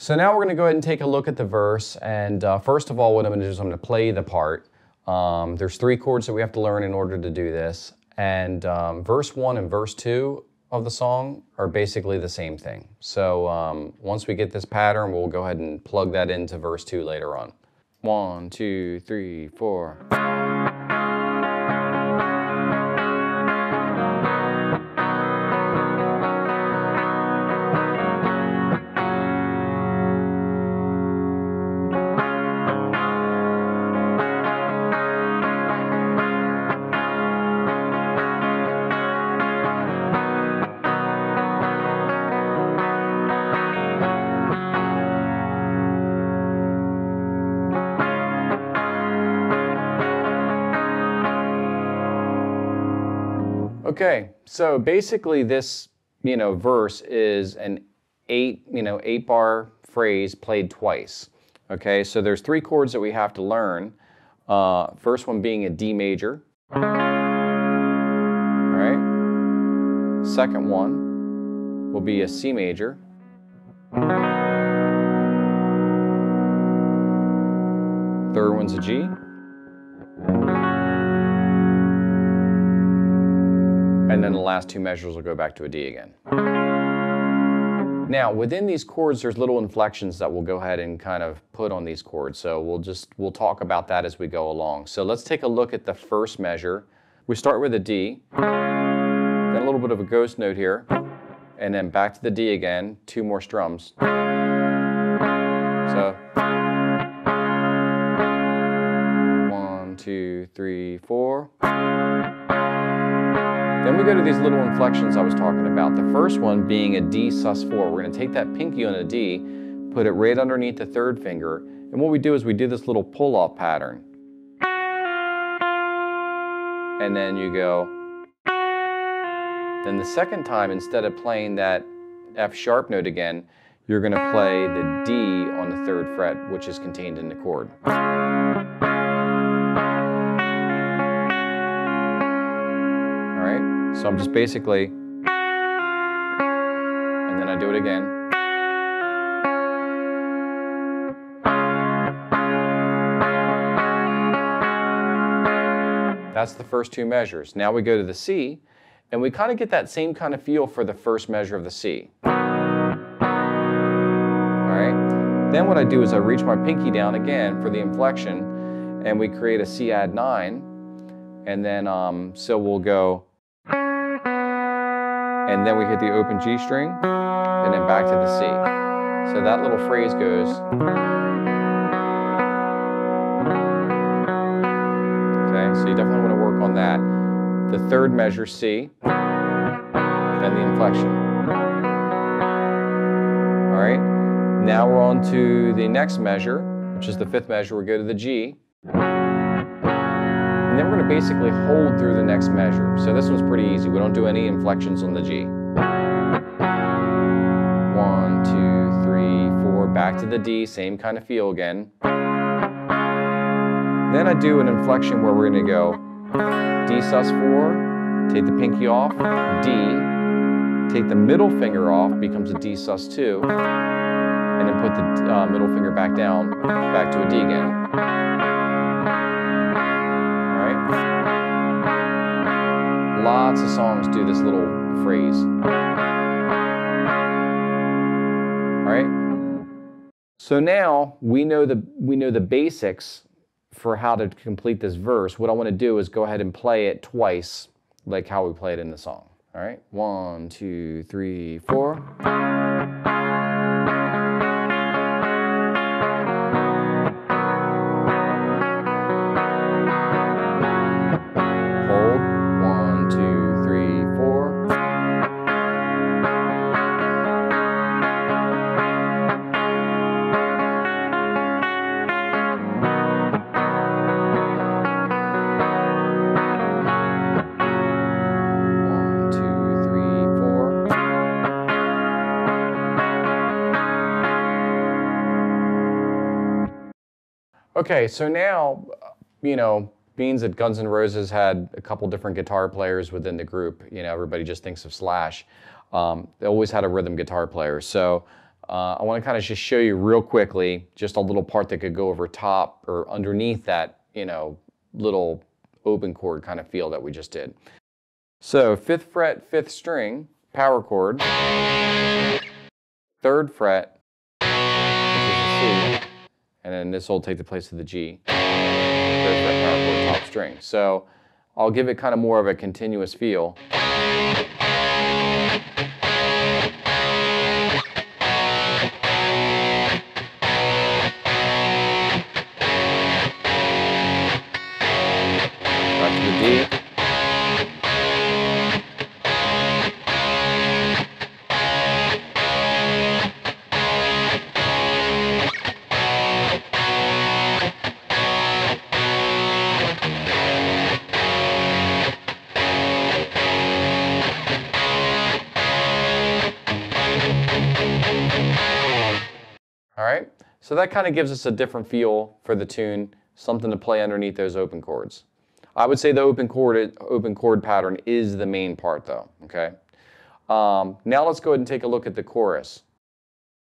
So now we're going to go ahead and take a look at the verse, and first of all what I'm going to do is I'm going to play the part. There's 3 chords that we have to learn in order to do this, and verse 1 and verse 2 of the song are basically the same thing. So once we get this pattern, we'll go ahead and plug that into verse 2 later on. 1, 2, 3, 4. Okay, so basically this, verse is an 8-bar phrase played twice. Okay, so there's 3 chords that we have to learn. First one being a D major. All right. Second one will be a C major. Third one's a G. And then the last 2 measures will go back to a D again. Now, within these chords, there's little inflections that we'll go ahead and kind of put on these chords. So we'll talk about that as we go along. So let's take a look at the first measure. We start with a D, then a little bit of a ghost note here, and then back to the D again, 2 more strums. So 1, 2, 3, 4. Then we go to these little inflections I was talking about. The first one being a D sus4. We're going to take that pinky on a D, put it right underneath the 3rd finger, and what we do is we do this little pull-off pattern. And then you go. Then the second time, instead of playing that F sharp note again, you're going to play the D on the 3rd fret, which is contained in the chord. So I'm just basically, and then I do it again. That's the first 2 measures. Now we go to the C, and we kind of get that same kind of feel for the first measure of the C. All right. Then what I do is I reach my pinky down again for the inflection, and we create a C add 9, and then so we'll go. And then we hit the open G string, and then back to the C. So that little phrase goes. Okay, so you definitely want to work on that. The 3rd measure, C, then the inflection. All right, now we're on to the next measure, which is the 5th measure. We go to the G. And then we're going to basically hold through the next measure. So this one's pretty easy. We don't do any inflections on the G. 1, 2, 3, 4, back to the D, same kind of feel again. Then I do an inflection where we're going to go D sus4, take the pinky off, D, take the middle finger off, becomes a D sus2, and then put the middle finger back down, back to a D again. Lots of songs do this little phrase. All right. So now we know the basics for how to complete this verse. What I want to do is go ahead and play it twice, like how we play it in the song. All right. 1, 2, 3, 4. Okay, so now, being that Guns N' Roses had a couple different guitar players within the group, everybody just thinks of Slash. They always had a rhythm guitar player. So I want to kind of just show you real quickly just a little part that could go over top or underneath that, little open chord kind of feel that we just did. So 5th fret, 5th string, power chord, 3rd fret, which is a C, and then this will take the place of the G, 3rd fret, power chord, top string. So I'll give it kind of more of a continuous feel. Back to the D. All right, so that kind of gives us a different feel for the tune, something to play underneath those open chords. I would say the open chord pattern is the main part though, okay? Now let's go ahead and take a look at the chorus.